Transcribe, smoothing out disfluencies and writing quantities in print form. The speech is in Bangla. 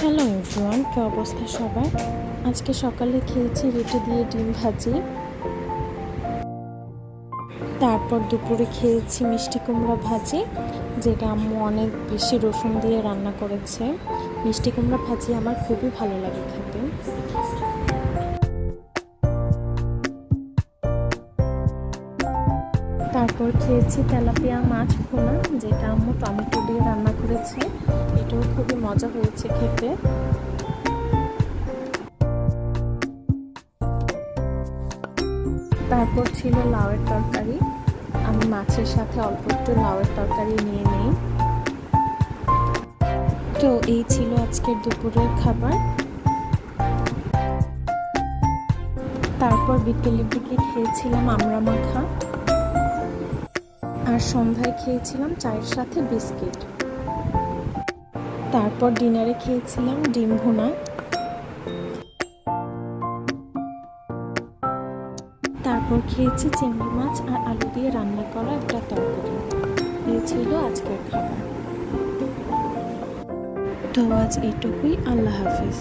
হ্যালো এভরিওয়ান, কী অবস্থা সবার? আজকে সকালে খেয়েছি রুটি দিয়ে ডিম ভাজি। তারপর দুপুরে খেয়েছি মিষ্টি কুমড়া ভাজি, যেটা আম্মু অনেক বেশি রসুন দিয়ে রান্না করেছে। মিষ্টি কুমড়া ভাজি আমার খুবই ভালো লাগে খেতে। তারপর খেয়েছি তেলাপিয়া মাছ ভুনা, যেটা আম্মু টমেটো দিয়ে রান্না করেছে। এটাও খুবই মজা হয়েছে খেতে। তারপর ছিল লাউয়ের তরকারি। আমি মাছের সাথে অল্প একটু লাউয়ের তরকারি নিয়ে নিই। তো এই ছিল আজকের দুপুরের খাবার। তারপর বিকেলের দিকে খেয়েছিলাম আমড়া মাখা, আর সন্ধ্যায় খেয়েছিলাম চায়ের সাথে বিস্কিট। তারপর ডিনারে খেয়েছিলাম ডিম ভুনা। তারপর খেয়েছি চিংড়ি মাছ আর আলু দিয়ে রান্না করা একটা তরকারি। এই ছিল আজকের খাবার। তো আজ এইটুকুই। আল্লাহ হাফিজ।